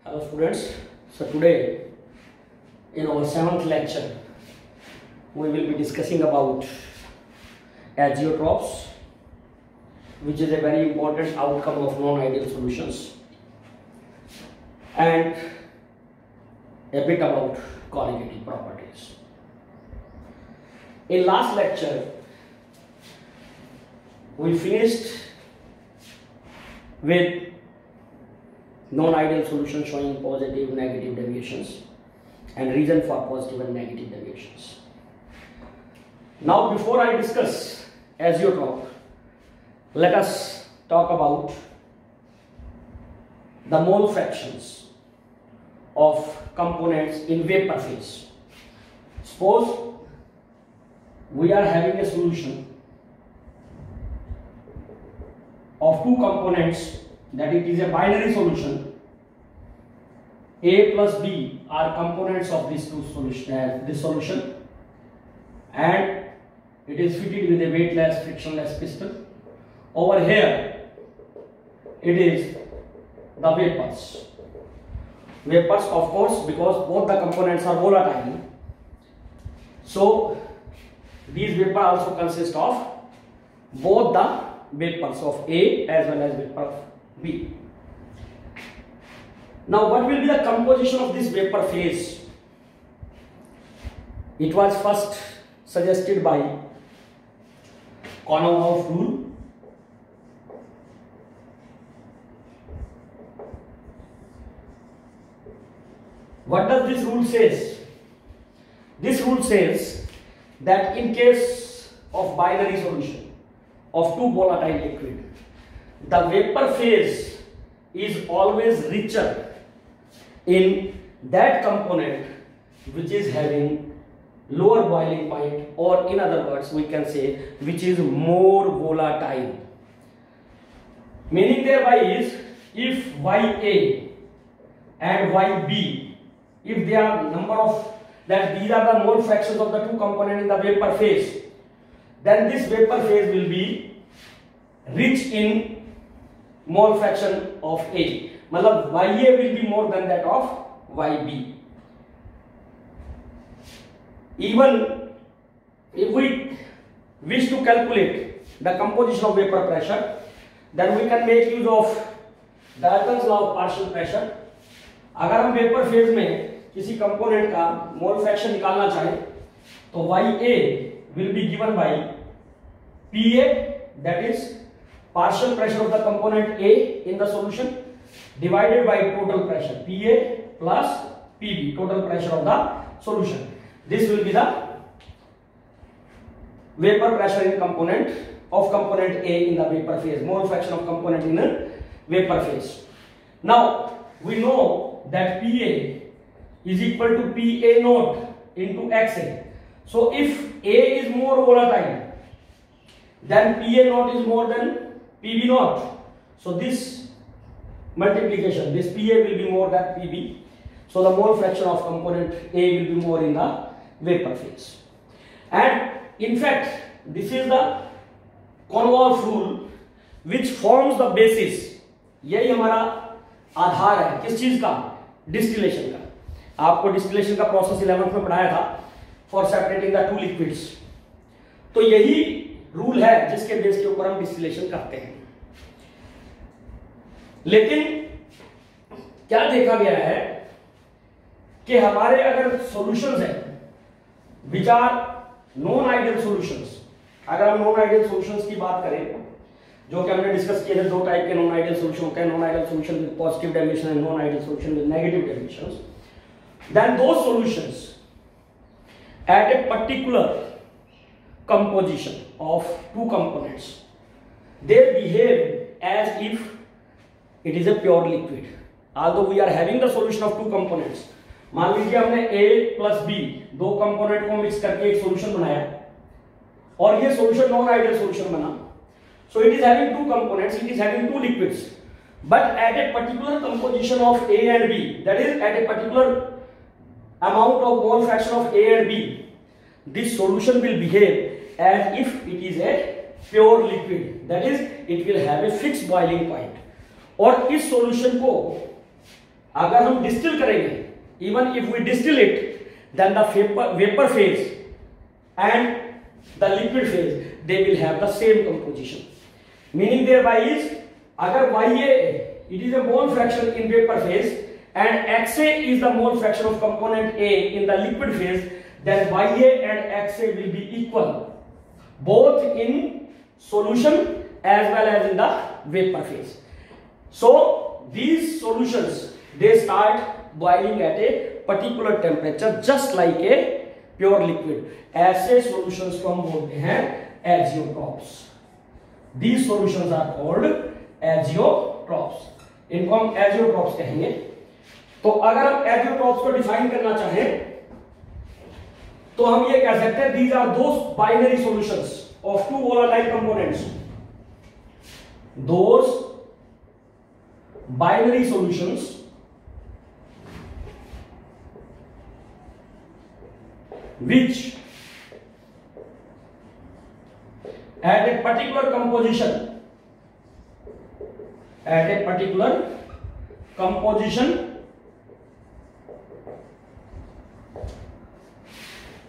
Hello students, so today in our 7th lecture we will be discussing about azeotrophs, which is a very important outcome of non-ideal solutions, and a bit about colligative properties. In last lecture we finished with non-ideal solutions showing positive, negative deviations and reason for positive and negative deviations. Now before I discuss azeotroph, let us talk about the mole fractions of components in vapor phase. Suppose we are having a solution of two components, that it is a binary solution. A plus B are components of this solution, and it is fitted with a weightless frictionless piston. Over here it is the vapors of course, because both the components are volatile, so these vapors also consist of both the vapors of A as well as vapor of B. Now what will be the composition of this vapor phase? It was first suggested by Kononov rule. What does this rule says? This rule says that in case of binary solution of two volatile liquid, the vapor phase is always richer in that component which is having lower boiling point, or in other words we can say which is more volatile. Meaning thereby is, if Ya and Yb, if they are number of that these are the mole fractions of the two components in the vapor phase, then this vapor phase will be rich in mole fraction of A. Matlab Ya will be more than that of Yb. Even if we wish to calculate the composition of vapor pressure, then we can make use of Dalton's law of partial pressure. अगर हम vapour phase में किसी component का mole fraction निकालना चाहें तो Ya will be given by Pa, that is partial pressure of the component A in the solution, divided by total pressure Pa plus Pb, total pressure of the solution. This will be the vapor pressure in component A in the vapor phase, mole fraction of component in a vapor phase. Now we know that Pa is equal to Pa naught into Xa. So if A is more volatile, then Pa naught is more than Pb naught. So this multiplication, this Pa will be more than Pb. So the mole fraction of component A will be more in the vapor phase. And in fact, this is the Kononov rule which forms the basis. यही हमारा आधार है किस चीज का? Distillation का. आपको distillation का process 11th में पढ़ाया था for separating the two liquids. तो यही रूल है जिसके बेस के ऊपर हम डिस्टिलेशन करते हैं. लेकिन क्या देखा गया है कि हमारे अगर सॉल्यूशंस हैं which are non ideal solutions, अगर हम नॉन आइडियल सॉल्यूशंस की बात करें, जो कि हमने डिस्कस किए थे, दो टाइप के नॉन आइडियल सॉल्यूशन होते हैं, non ideal solution with positive deviation and non ideal solution with negative deviations. Then those solutions at a particular composition of two components, they behave as if it is a pure liquid. Although we are having the solution of two components, मान लीजिए हमने A plus B दो component को mix करके एक solution बनाया और ये सॉल्यूशन नॉन आइडियल सॉल्यूशन बना. So it is having two components, it is having two liquids, but at a particular composition of A and B, that is at a particular amount of mole fraction of A and B, this solution will behave as if it is a pure liquid, that is it will have a fixed boiling point. और इस solution को अगर हम distil करेंगे, even if we distil it, then the vapour phase and the liquid phase they will have the same composition. Meaning thereby is, अगर YA it is a mole fraction in vapor phase and XA is the mole fraction of component A in the liquid phase, then YA and XA will be equal both in solution as well as in the vapor phase. So these solutions, they start boiling at a particular temperature just like a pure liquid. ऐसे solutions को हम बोलते हैं azeotrophs. These solutions are called azeotrophs. इनको हम azeotrophs कहेंगे. तो अगर हम azeotrophs को डिफाइन करना चाहें तो हम ये कह सकते हैं these are those binary solutions of two volatile components. Those binary solutions which at a particular composition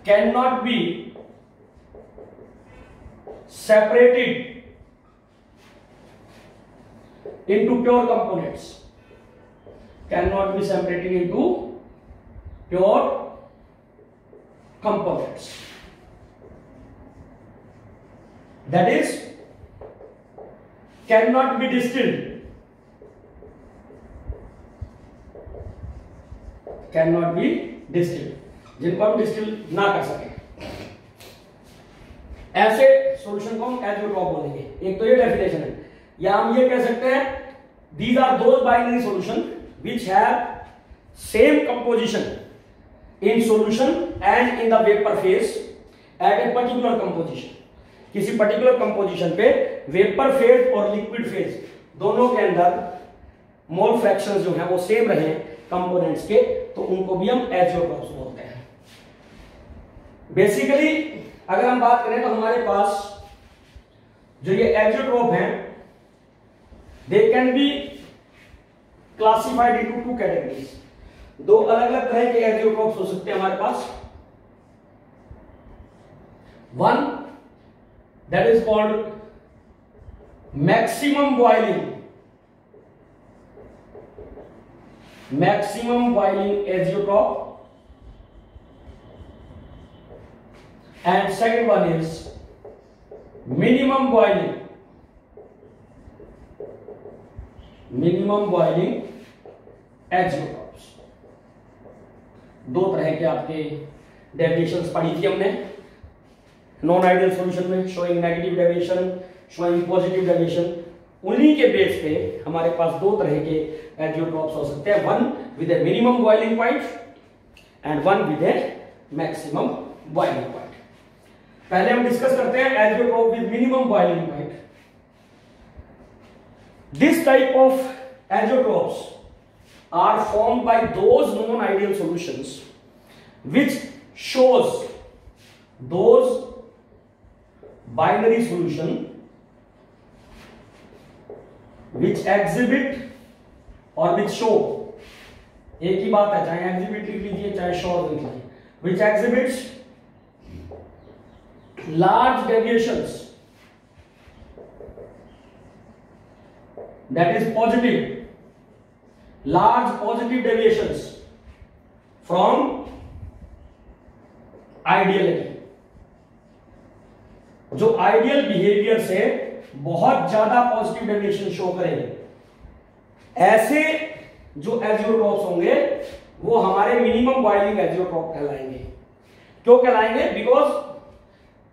cannot be separated into pure components, cannot be separated into pure components. That is, cannot be distilled, cannot be distilled, जिनको हम distil ना कर सके, ऐसे solution को हम azeotrope बोलेंगे. एक तो ये डेफिनेशन है, या हम ये कह सकते हैं these are those binary solution which have same composition in solution and in the vapor phase at a particular composition. किसी पर्टिकुलर कंपोजिशन पे वेपर फेज और लिक्विड फेज दोनों के अंदर मोल फ्रैक्शंस जो है वो सेम रहे कंपोनेंट्स के, तो उनको भी हम एजियोट्रॉप्स बोलते हैं. बेसिकली अगर हम बात करें तो हमारे पास जो ये एजियोट्रॉप हैं, they can be classified into two categories. दो अलग अलग तरह के एजियोट्रॉप्स हो सकते हैं हमारे पास. One that is called maximum boiling azeotrop, and second one is minimum boiling azeotrops. दो तरह के आपके डेविएशंस पढ़ी थी हमने नॉन आइडियल सॉल्यूशन में, showing negative deviation, showing positive deviation. उन्हीं के बेस पे हमारे पास दो तरह के एजियोट्रॉप्स हो सकते हैं, one with a minimum boiling point and one with a maximum boiling point. पहले हम डिस्कस करते हैं azeotrope with minimum boiling point. This type of azeotropes are formed by those non ideal solutions which shows those binary solution which exhibit or which show, एक ही बात है, चाहे exhibit लिख लीजिए चाहे show लिख लीजिए, which exhibits large deviations, that is positive, large positive deviations from ideality. जो आइडियल बिहेवियर से बहुत ज्यादा पॉजिटिव डेविएशन शो करेंगे, ऐसे जो एजियोट्रॉप्स होंगे वो हमारे मिनिमम बॉइलिंग एजियोट्रॉप कहलाएंगे. क्यों कहलाएंगे? Because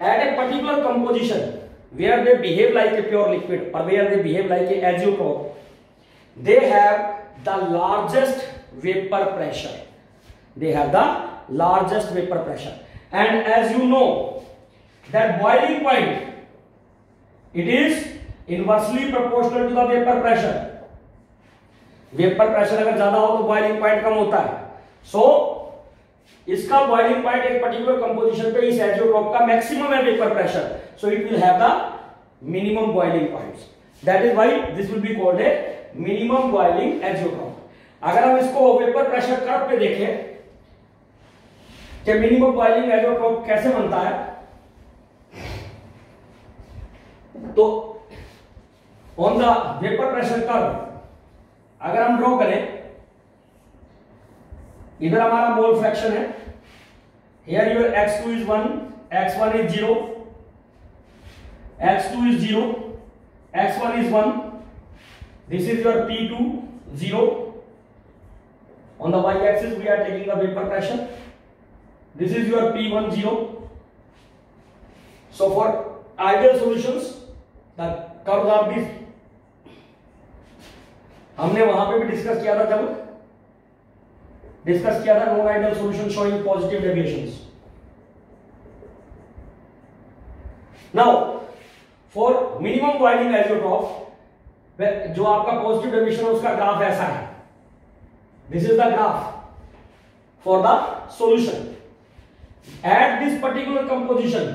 at a particular composition where they behave like a pure liquid और where they behave like a azeotrope, they have the largest vapour pressure, they have the largest vapour pressure. And as you know that boiling point, it is inversely proportional to the vapor pressure. Vapor pressure अगर ज्यादा हो तो boiling point कम होता है. So इसका boiling point एक particular composition पे इस एजियोट्रॉप का maximum है vapor pressure. So it will have the minimum boiling points. That is why this will be called a minimum boiling azeotrop. अगर हम इसको वेपर प्रेशर कर्व पे देखें कि मिनिमम बॉइलिंग एजियोट्रॉप कैसे बनता है, तो on the vapour pressure curve अगर हम ड्रॉ करें, इधर हमारा मोल फ्रैक्शन है, here your x2 is 1, x1 is 0, x2 is 0, x1 is 1, this is your P2 0. On the y axis we are taking the vapor pressure, this is your P1 0. So for ideal solutions the curves are these. हमने वहां पे भी discuss किया था, जब discuss किया था non ideal solution showing positive deviations. Now for minimum boiling azeotrope जो आपका पॉजिटिव डेविएशन है उसका ग्राफ ऐसा है. This is the graph for the solution at this particular composition.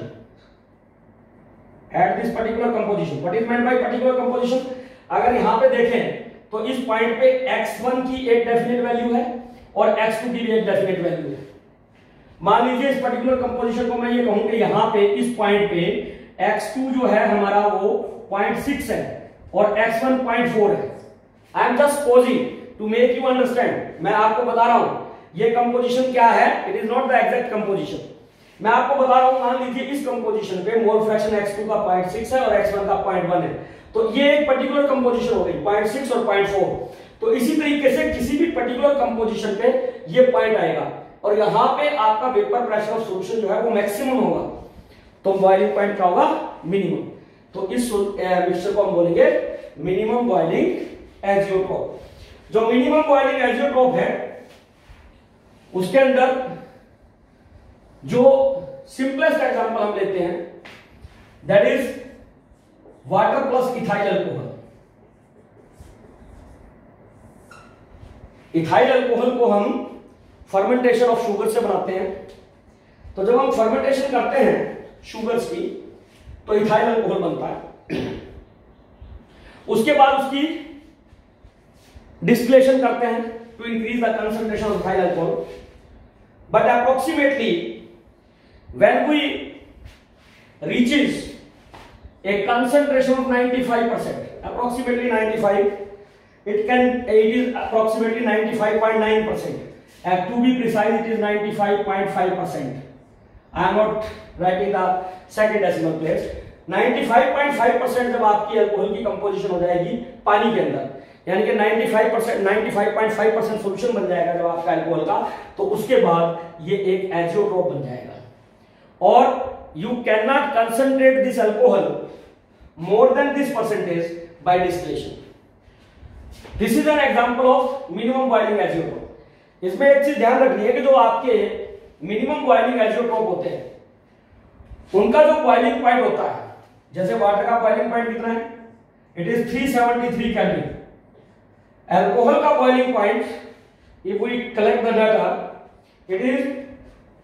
What is meant by particular composition? अगर यहां पे देखें तो इस पॉइंट पे x1 की एक डेफिनेट वैल्यू है और x2 की भी एक डेफिनेट वैल्यू है. मान लीजिए इस पर्टिकुलर कंपोजिशन को मैं ये कहूं कि यहां पे इस पॉइंट पे x2 जो है हमारा वो 0.6 है और x1 0.4 है. I am just supposing to make you understand. मैं आपको बता रहा हूं ये कंपोजिशन क्या है. It is not the exact composition. मैं आपको बता रहा हूं, मान लीजिए इस कंपोजिशन पे मोल फ्रैक्शन x2 का 0.6 है और x1 का 0.1 है, तो ये एक पर्टिकुलर कंपोजिशन हो गई 0.6 और 0.4. तो इसी तरीके से किसी भी पर्टिकुलर कंपोजिशन पे ये पॉइंट आएगा और यहां पे आपका वेपर प्रेशर ऑफ सॉल्यूशन जो है वो मैक्सिमम होगा, तो बॉइलिंग पॉइंट क्या होगा, मिनिमम. तो इस मिक्सचर को हम बोलेंगे मिनिमम बॉइलिंग एजियोट्रॉप. जो मिनिमम बॉइलिंग एजियोट्रॉप है उसके अंदर जो सिंपलेस्ट एग्जांपल हम लेते हैं that is water plus ethyl alcohol. Ethyl alcohol को हम फर्मेंटेशन ऑफ शुगर से बनाते हैं. तो जब हम फर्मेंटेशन करते हैं शुगर्स की तो इथाइल अल्कोहल बनता है. उसके बाद उसकी डिस्टिलेशन करते हैं to increase the concentration of ethyl alcohol. But approximately when we reaches a concentration of 95%, approximately 95, it is approximately 95.9%, and to be precise it is 95.5%. I am not writing the second decimal place. 95.5% जब आपकी alcohol की composition हो जाएगी पानी के अंदर, यानी कि 95.5% सॉल्यूशन बन जाएगा जब आपका अल्कोहल का, तो उसके बाद ये एक एजियोट्रॉप बन जाएगा. और you cannot concentrate this alcohol more than this percentage by distillation. This is an example of minimum boiling azeotrope. इसमें एक चीज ध्यान रखनी है कि जो आपके मिनिमम बॉइलिंग एजियोट्रॉप होते हैं उनका जो बॉइलिंग पॉइंट होता है, जैसे वाटर का बॉइलिंग पॉइंट कितना है, इट इज 373 केल्विन. अल्कोहल का boiling point if we collect the data it is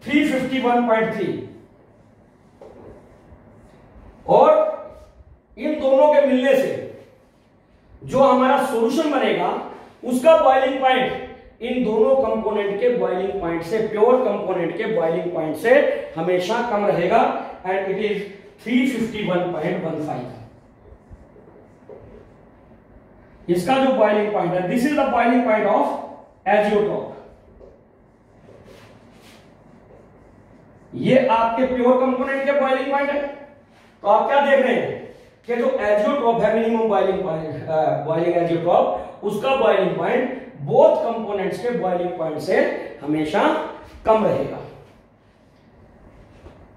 351.3. और इन दोनों के मिलने से जो हमारा सॉल्यूशन बनेगा उसका बॉइलिंग पॉइंट इन दोनों कंपोनेंट के बॉइलिंग पॉइंट से, प्योर कंपोनेंट के बॉइलिंग पॉइंट से हमेशा कम रहेगा, एंड इट इज 351.15. इसका जो बॉइलिंग पॉइंट है, this is the boiling point of azeotrope. ये आपके प्योर कंपोनेंट के बॉइलिंग पॉइंट है. तो आप क्या देख रहे हैं कि जो एजियोट्रॉप है मिनिमम बॉइलिंग एजियोट्रॉप, उसका बॉइलिंग पॉइंट बोथ कंपोनेंट्स के बॉइलिंग पॉइंट से हमेशा कम रहेगा.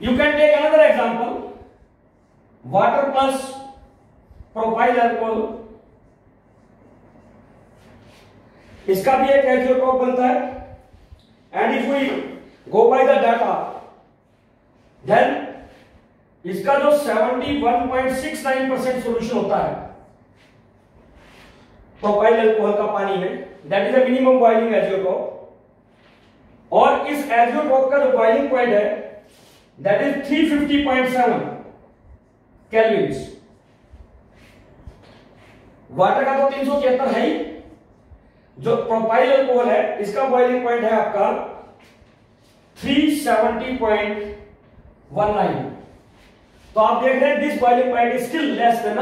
You can take another example, water plus propyl alcohol. इसका भी एक एजियोट्रॉप बनता है, and if we go by the data then इसका जो 71.69% सॉल्यूशन होता है प्रोपाइल अल्कोहल का पानी में, that is a minimum boiling azeotrope. और इस एजियोट्रॉप का जो बॉइलिंग पॉइंट है दैट इज 350.7 केल्विन. वाटर का तो 373 है ही, जो प्रोपाइल अल्कोहल है इसका बॉइलिंग पॉइंट है आपका 370.19। तो आप देख रहे हैं this boiling point is still less than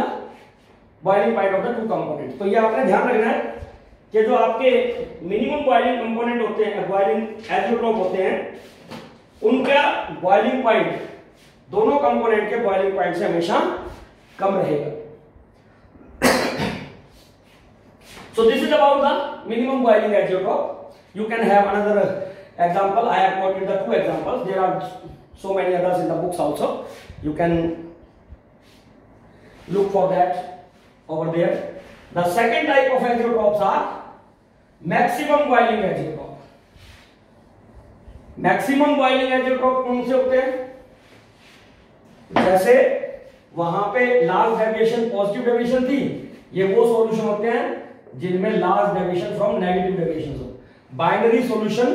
boiling point of the two component. तो ये आपने ध्यान रखना है कि जो आपके मिनिमम बॉइलिंग कंपोनेंट होते हैं, बॉइलिंग एजियोट्रोप होते हैं, उनका बॉइलिंग पॉइंट दोनों कंपोनेंट के बॉइलिंग पॉइंट से हमेशा कम रहेगा। So this is about the minimum boiling azeotrope. You can have another example. I have quoted the two examples. There are so many others in the books also. You can look for that over there. The second type of azeotropes are maximum boiling azeotrope. Maximum boiling azeotrope कौन से होते हैं? जैसे वहां पे large deviation positive deviation थी, ये वो सॉल्यूशन होते हैं जिनमें large deviation from negative deviation हो। Binary solution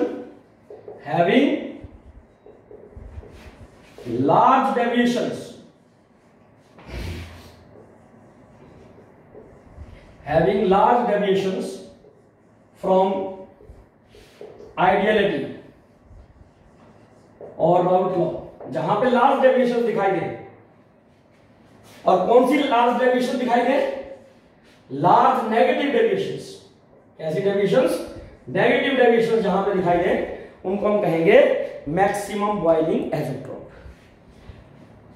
having large deviations from ideality और राउट लॉ, जहां पे लार्ज डेविएशन दिखाई दे। और कौन सी लार्ज डेविएशन दिखाई दे? Large negative deviations. कैसी डेविएशंस? नेगेटिव डेविएशंस जहां पे दिखाई दे उनको हम कहेंगे मैक्सिमम बॉइलिंग एजेट्रोप।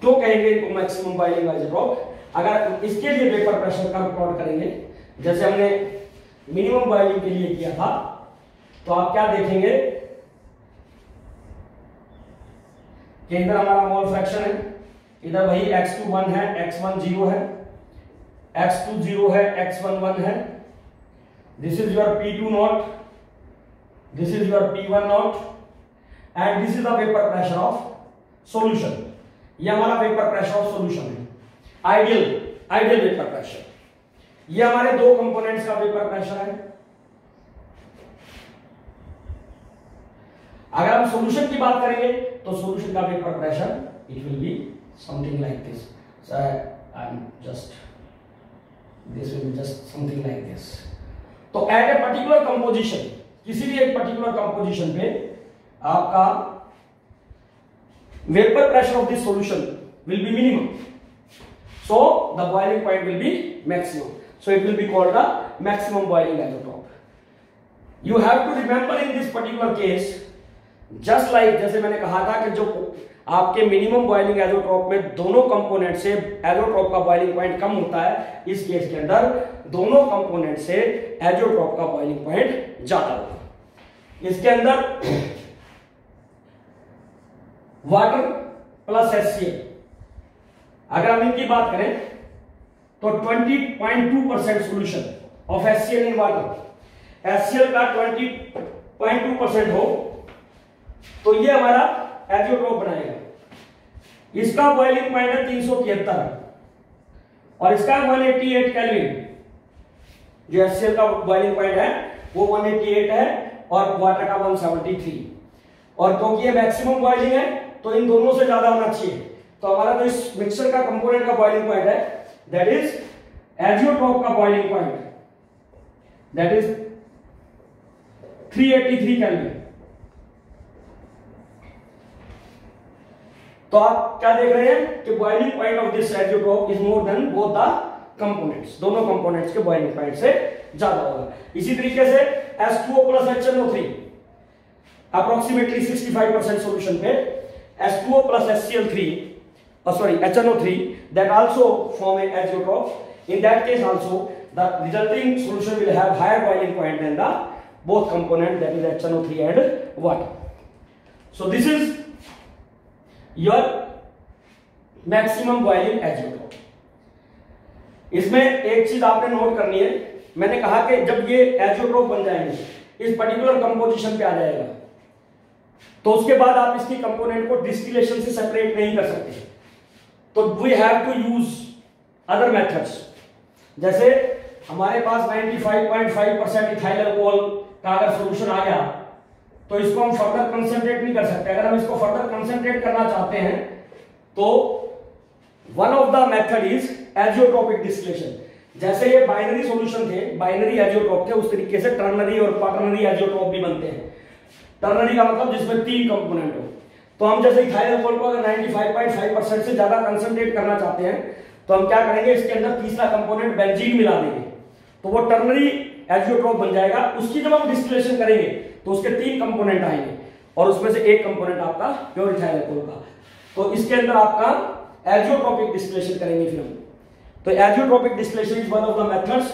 क्यों कहेंगे इनको मैक्सिमम बॉइलिंग एजेट्रोप? अगर इसके लिए वेपर प्रेशर का प्लॉट करेंगे जैसे हमने मिनिमम बॉइलिंग के लिए किया था, तो आप क्या देखेंगे कि इधर हमारा मोल फ्रैक्शन है, इधर वही x2 1 है, x1 0 है, x2 0 है, x1 1 है। This is your P2 not, this is your P1 not and this is the vapour pressure of solution. ये हमारा वेपर प्रेशर ऑफ सॉल्यूशन है, आइडियल वेपर प्रेशर। ये हमारे दो कंपोनेंट्स का वेपर प्रेशर है। अगर हम सॉल्यूशन की बात करेंगे तो सॉल्यूशन का vapour pressure it will be something like this. So I am just this will be just something like this. तो at a particular composition, किसी भी एक particular composition पे आपका vapor pressure of this solution will be minimum, so the boiling point will be maximum, so it will be called the maximum boiling azeotrope. You have to remember in this particular case, just like जैसे मैंने कहा था कि जो आपके minimum boiling एजोट्रोप में दोनों component से एजोट्रोप का बॉइलिंग पॉइंट कम होता है, इस केस के अंदर दोनों कंपोनेंट से एजोट्रोप का बॉइलिंग पॉइंट ज्यादा होगा। इसके अंदर वाटर प्लस HCl, अगर हम इनकी बात करें तो 20.2% solution of HCl in water, HCl का 20.2% हो तो ये हमारा एजियोट्रोप बनाएगा। इसका बॉइलिंग पॉइंट है 373 और इसका 188 केल्विन। जो HCl का बॉइलिंग पॉइंट है वो 188 है और वाटर का 173। और क्योंकि ये मैक्सिमम बॉइलिंग है तो इन दोनों से ज्यादा होना चाहिए। तो हमारा जो इस मिक्सचर का कंपोनेंट का बॉइलिंग पॉइंट है दैट इज एजियोट्रोप का boiling point that is 383 kelvin. तो आप क्या देख रहे हैं कि boiling point of this azeotrope is more than both the components, दोनों कंपोनेंट्स के बॉइलिंग पॉइंट से ज्यादा होगा। इसी तरीके से H2O plus HNO3 approximately 65% solution पे H2O plus HNO3 that also form a azeotrope. In that case also the resulting solution will have higher boiling point than the both component that is HNO3 and water. So this is your maximum boiling azeotrope. इसमें एक चीज आपने note करनी है, मैंने कहा कि जब ये एजियोट्रोप बन जाएंगे इस पर्टिकुलर कंपोजिशन पे आ जाएगा तो उसके बाद आप इसकी कंपोनेंट को डिस्टिलेशन से सेपरेट नहीं कर सकते। तो we have to use other methods. जैसे हमारे पास 95.5% इथाइल अल्कोहल का अगर सॉल्यूशन आ गया तो इसको हम फर्दर कंसंट्रेट नहीं कर सकते। अगर हम इसको फर्दर कंसंट्रेट करना चाहते हैं तो one of the method is azeotropic distillation. जैसे ये बाइनरी सॉल्यूशन थे, बाइनरी एजियोट्रॉप थे, उस तरीके से टर्नरी और क्वाटरनरी एजियोट्रॉप भी बनते हैं। टर्नरी का मतलब जिसमें 3 कंपोनेंट हो। तो हम जैसे इथाइल अल्कोहल को अगर 95.5% से ज्यादा कंसंट्रेट करना चाहते हैं तो हम क्या करेंगे, इसके अंदर तीसरा कंपोनेंट बेंजीन मिला देंगे, तो वो टर्नरी एजियोट्रॉप बन जाएगा। उसकी जब हम डिस्टिलेशन करेंगे तो उसके 3 कंपोनेंट आएंगे और उसमें से एक कंपोनेंट आपका प्योर इथाइल अल्कोहल का। तो इसके अंदर आपका एजियोट्रॉपिक डिस्टिलेशन करेंगे फिर हम। तो azeotropic distillation is one of the methods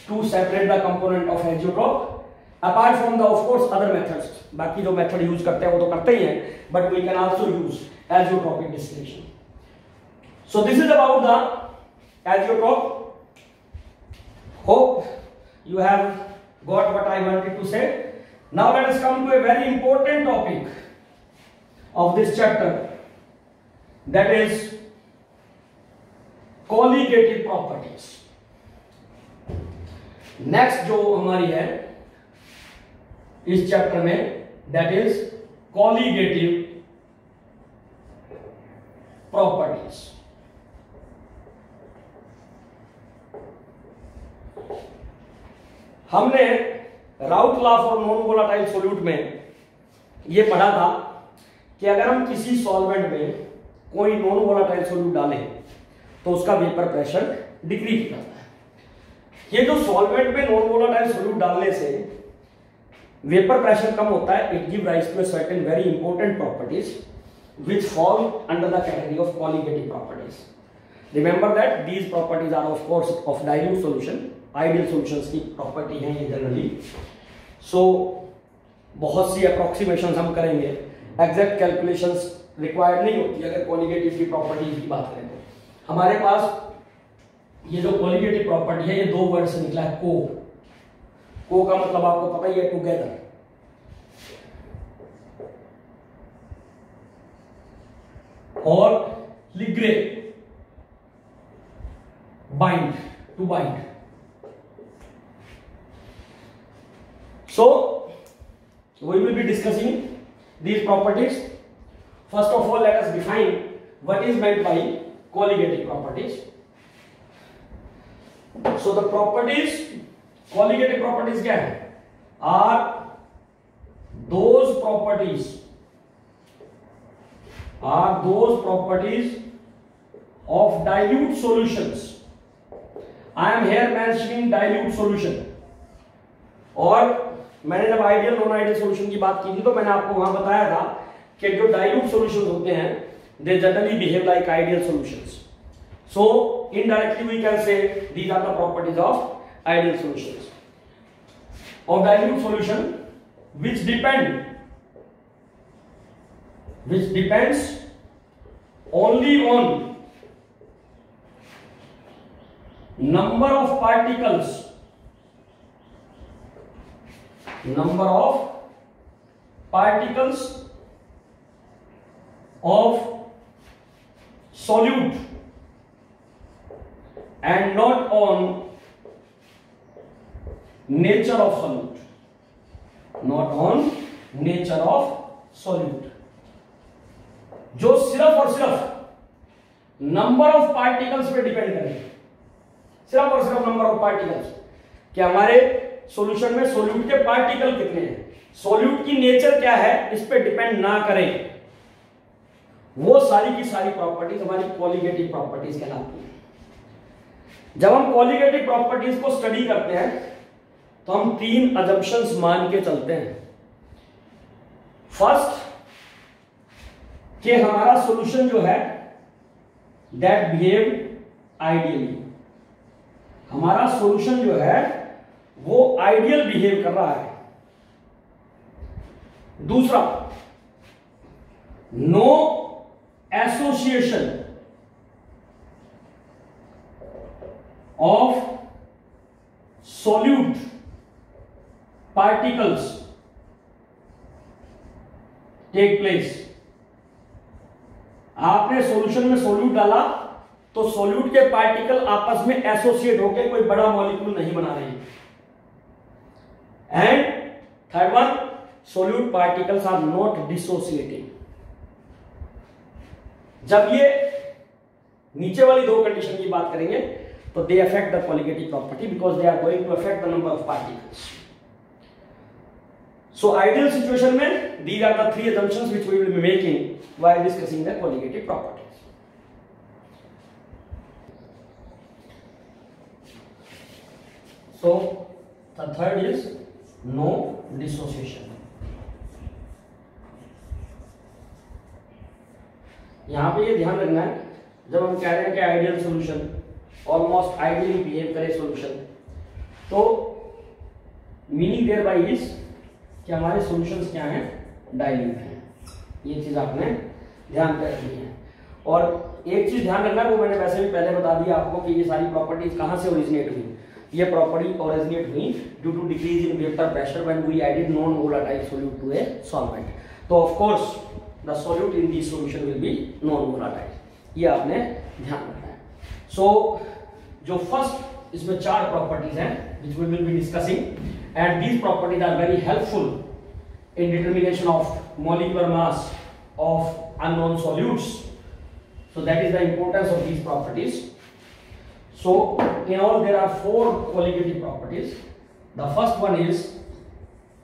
to separate the component of azeotrope apart from the of course other methods. बाकी जो मेथड यूज करते हैं वो तो करते ही हैं, but we can also use azeotropic distillation. So this is about the azeotrope. Hope you have got what I wanted to say. Now let us come to a very important topic of this chapter, that is colligative properties. Next जो हमारी है इस chapter में, that is colligative properties. हमने राउथ law for non volatile solute में ये पढ़ा था कि अगर हम किसी सॉल्वेंट में कोई नॉन वोलाटाइल सॉल्यूट डालें तो उसका वेपर प्रेशर डिक्रीज करता है। ये जो सॉल्वेंट में नॉन वोलाटाइल सॉल्यूट डालने से वेपर प्रेशर कम होता है, it give rise to certain very important properties which fall under the category of colligative properties. Remember that these properties are of course of dilute solution. Ideal solutions की property है ये generally. सो बहुत सी approximations हम करेंगे, exact calculations required नहीं होती अगर colligative की प्रॉपर्टीज की बात करें तो। हमारे पास ये जो कॉलिगेटिव प्रॉपर्टी है ये 2 वर्ड से निकला है, को का मतलब आपको पता ही है, टुगेदर। और लिग्रे, bind, to bind. So we will be discussing these properties. First of all, let us define what is meant by colligative properties. So the properties, colligative properties क्या है? Are those properties of dilute solutions. I am here mentioning dilute solution. और मैंने जब ideal non ideal solution की बात की थी तो मैंने आपको वहां बताया था कि जो डाइल्यूट सॉल्यूशंस होते हैं they generally behave like ideal solutions. So indirectly we can say these are the properties of ideal solutions. Of dilute solution which depends only on number of particles of solute and not on nature of solute, जो सिर्फ और सिर्फ number of particles पे depend करेगी, सिर्फ और सिर्फ number of particles, कि हमारे सॉल्यूशन में सोल्यूट के पार्टिकल कितने हैं, सोल्यूट की नेचर क्या है, इस पे डिपेंड ना करें। वो सारी की सारी प्रॉपर्टीज हमारी कॉलिगेटिव प्रॉपर्टीज कहलाती हैं। जब हम कॉलिगेटिव प्रॉपर्टीज को स्टडी करते हैं तो हम 3 अजम्पशंस मान के चलते हैं। फर्स्ट, कि हमारा सॉल्यूशन जो है दैट बिहेव आइडियली, हमारा सॉल्यूशन जो है वो आइडियल बिहेव कर रहा है। दूसरा, no association of solute particles take place. आपने सॉल्यूशन में सॉल्यूट डाला तो सॉल्यूट के पार्टिकल आपस में एसोसिएट होकर कोई बड़ा मॉलिक्यूल नहीं बना रहे हैं। And third one, solute particles are not dissociating। जब ये नीचे वाली 2 कंडीशन की बात करेंगे तो they affect the colligative property because they are going to affect the number of particles. So ideal situation में these are the three assumptions which we will be making while discussing the colligative properties. So the third is no dissociation. यहां पे ये ध्यान रखना है, जब हम कह रहे हैं कि ideal solution almost ideally behave करे सॉल्यूशन, तो मीनिंग देयर बाय इज कि हमारे सॉल्यूशंस क्या हैं, डाइल्यूट हैं। ये चीज आपने ध्यान में रखनी है। और एक चीज ध्यान रखना है, वो मैंने वैसे भी पहले बता दिया आपको कि ये सारी प्रॉपर्टीज कहां से ओरिजिनेट हुई। ये प्रॉपर्टी ओरिजिनेट हुई due to decrease in vapour pressure when we added non volatile solute to a solvent. तो of course the solute in this solution will be non volatile. ये आपने ध्यान रखना है। सो जो फर्स्ट इसमें चार प्रॉपर्टीज हैं which we will be discussing and these properties are very helpful in determination of molecular mass of unknown solutes. So that is the importance of these properties. So in all there are four colligative properties. The first one is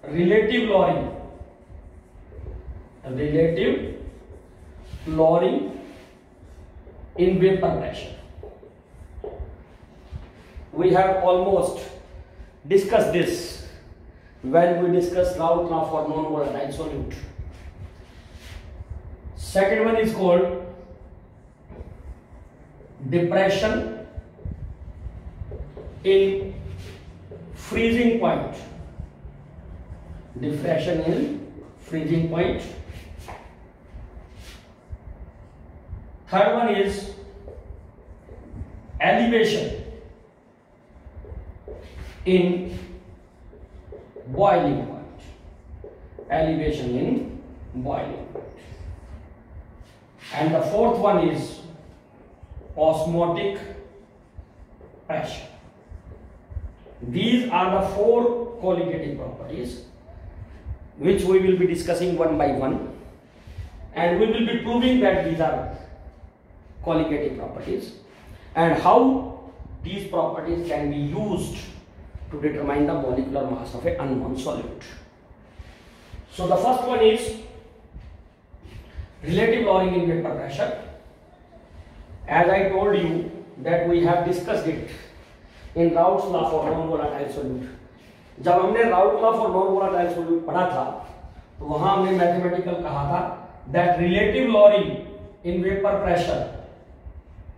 relative lowering. Relative lowering in vapor pressure. We have almost discussed this when we discuss Raoult law for non-volatile solute. Second one is called depression in freezing point. Depression in freezing point. Third one is elevation in boiling point. Elevation in boiling point. And the fourth one is osmotic pressure. These are the four colligative properties which we will be discussing one by one, and we will be proving that these are colligative properties and how these properties can be used to determine the molecular mass of an unknown solute. So the first one is relative lowering in vapor pressure. As I told you that we have discussed it in Raoult's law for non-volatile solute. जब हमने Raoult law for non-volatile solute पढ़ा था, तो वहां हमने mathematical कहा था that relative lowering in vapor pressure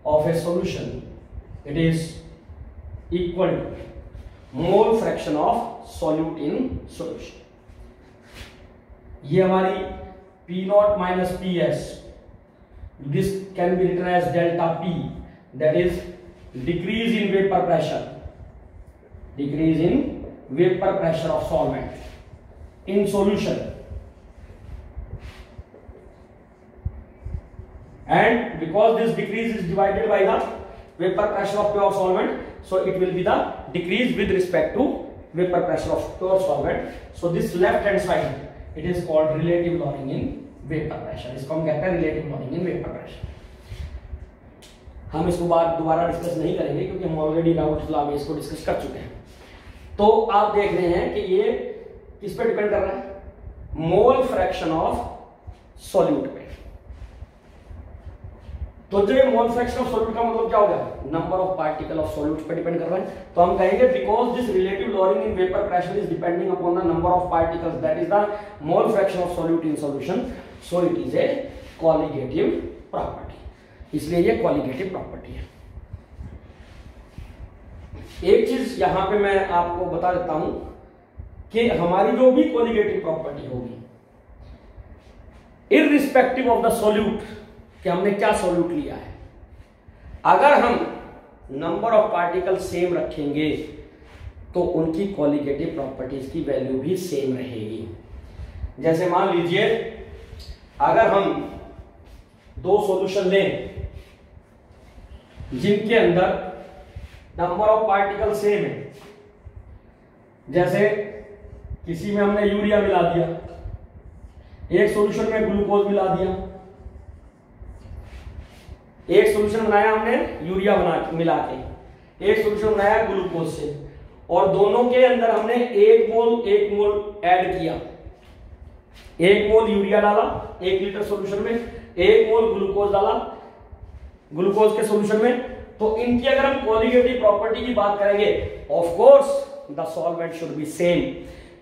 of a solution, it is equal to mole fraction of solute in solution. ये हमारी P not minus P S, this can be written as delta P, that is decrease in vapour pressure, decrease in vapour pressure of solvent in solution, and because this decrease is divided by the vapor pressure of pure solvent, so it will be the decrease with respect to vapor pressure of pure solvent. So this left hand side, it is called relative lowering in vapor pressure. इसको हम कहते हैं relative lowering in vapor pressure. हम इसको बाद दोबारा discuss नहीं करेंगे क्योंकि हम ऑलरेडी राउल्ट लॉ में इसको डिस्कस कर चुके हैं। तो आप देख रहे हैं कि ये किस पे डिपेंड कर रहा है, मोल फ्रैक्शन ऑफ सॉल्यूट पे। तो जो मोल फ्रैक्शन ऑफ सॉल्यूट का मतलब क्या हो गया, number of particle of solute पे डिपेंड कर रहा है। तो हम कहेंगे because this relative lowering in vapour pressure is depending upon the number of particles, that is the mole fraction of solute in solution, so it is a colligative property. इसलिए ये colligative property है। एक चीज यहां पे मैं आपको बता देता हूं कि हमारी जो भी कॉलिगेटिव प्रॉपर्टी होगी, इररिस्पेक्टिव ऑफ द सॉल्यूट कि हमने क्या सॉल्यूट लिया है, अगर हम नंबर ऑफ पार्टिकल सेम रखेंगे तो उनकी कॉलिगेटिव प्रॉपर्टीज की वैल्यू भी सेम रहेगी। जैसे मान लीजिए अगर हम दो सॉल्यूशन लें जिनके अंदर नंबर ऑफ पार्टिकल सेम है, जैसे किसी में हमने यूरिया मिला दिया, एक सॉल्यूशन में ग्लूकोज मिला दिया, एक सॉल्यूशन बनाया हमने यूरिया मिला के, एक सोल्यूशन बनाया ग्लूकोज से, और दोनों के अंदर हमने 1 मोल ऐड किया। 1 मोल यूरिया डाला 1 लीटर सॉल्यूशन में, 1 मोल ग्लूकोज डाला ग्लूकोज के सॉल्यूशन में। तो इनकी अगर हम कोलिगेटिव प्रॉपर्टी की बात करेंगे, of course the solvent should be same,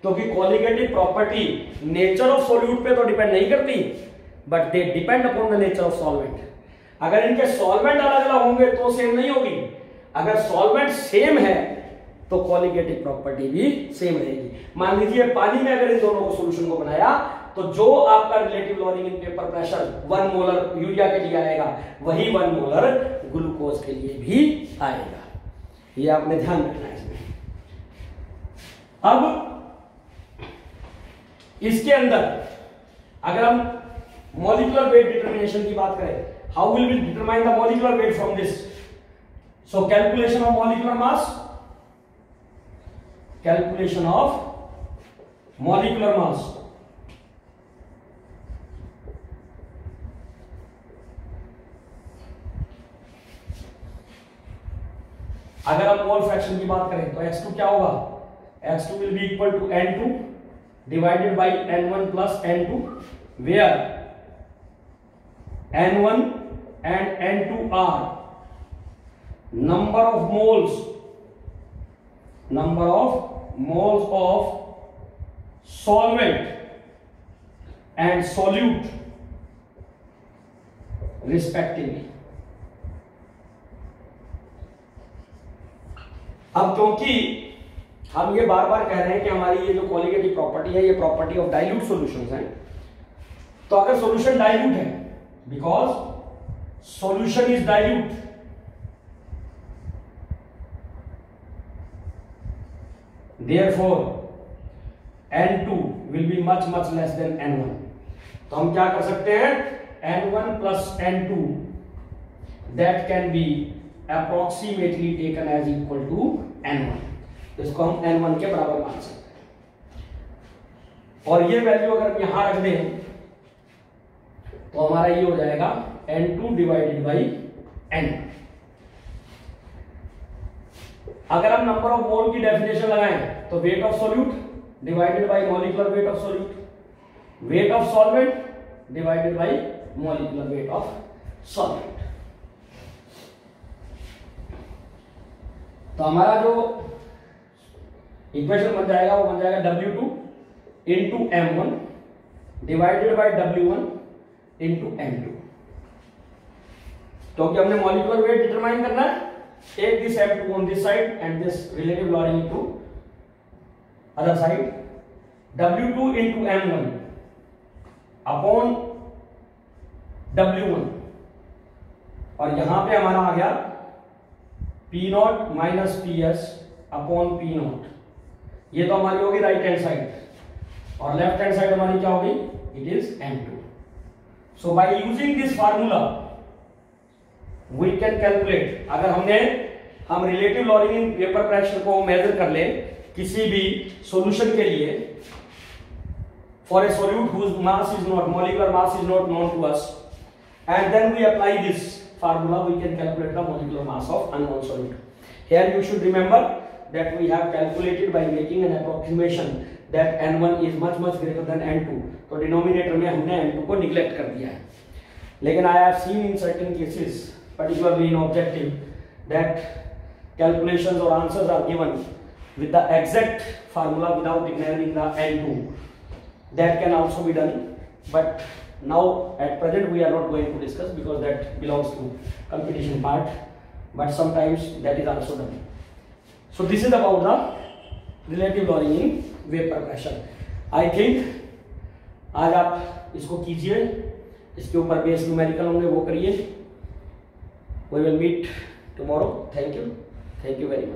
क्योंकि colligative property nature of solute पे तो डिपेंड नहीं करती, but they depend upon the nature of solvent. अगर इनके सॉल्वेंट अलग अलग होंगे तो सेम नहीं होगी, अगर सॉल्वेंट सेम है तो कोलिगेटिव प्रॉपर्टी भी सेम रहेगी। मान लीजिए पानी में अगर इन दोनों को सॉल्यूशन को बनाया, तो जो आपका रिलेटिव लॉरिंग इन पेपर प्रेशर 1 मोलर यूरिया के लिए आएगा, वही 1 मोलर ग्लूकोज के लिए भी आएगा। ये आपने ध्यान रखना है इसमें। अब इसके अंदर अगर हम मॉलिक्यूलर वेट डिटरमिनेशन की बात करें, how will we determine the molecular weight from this? So calculation of molecular mass, calculation of molecular mass. अगर हम मोल फ्रैक्शन की बात करें तो x2 क्या होगा? x2 will be equal to n2 divided by n1 plus n2, where n1 and n2 are number of moles of solvent and solute respectively। अब क्योंकि हम ये बार बार कह रहे हैं कि हमारी ये जो कोलिगेटिव प्रॉपर्टी है ये प्रॉपर्टी ऑफ डाइल्यूट सॉल्यूशंस है, तो अगर सॉल्यूशन डाइल्यूट है, because solution is dilute, therefore n2 will be much less than n1। तो हम क्या कर सकते हैं, n1 plus n2 that can be approximately taken as equal to n1। इसको हम n1 के बराबर मान सकते हैं, और ये वैल्यू अगर यहां रख दें तो हमारा ये हो जाएगा n2 डिवाइडेड बाई n। अगर हम नंबर ऑफ मोल की डेफिनेशन लगाएं तो weight of solute divided by molecular weight of solute, weight of solvent divided by molecular weight of solvent. तो हमारा जो इक्वेशन बन जाएगा वो बन जाएगा W2 into M1 divided by W1 into M2। क्योंकि हमने मॉलिक्यूलर वेट डिटरमाइन करना है, take this M2 on this side and this relative loading to other side, W2 into M1 upon W1, और यहां पे हमारा आ गया P0 minus PS upon P0। ये तो हमारी होगी राइट हैंड साइड, और लेफ्ट हैंड साइड हमारी क्या होगी, it is M2। So by using this formula we can calculate, अगर हम relative lowering in vapour pressure को मेजर कर ले किसी भी सॉल्यूशन के लिए, for a solute whose mass is not, molecular mass is not known to us, and then we apply this formula, we can calculate the molecular mass of unknown solute. Here you should remember that we have calculated by making an approximation that n1 is much greater than n2, तो denominator में हमने n2 को neglect कर दिया है। लेकिन I have seen in certain cases, particularly in objective, that calculations or answers are given with the exact formula without ignoring the n2. That can also be done, but now at present we are not going to discuss because that belongs to competition part, but sometimes that is also done. So this is about the relative loading in vapor pressure. I think आज आप इसको कीजिए, इसके ऊपर base numerical होंगे वो करिए। We will meet tomorrow. Thank you very much.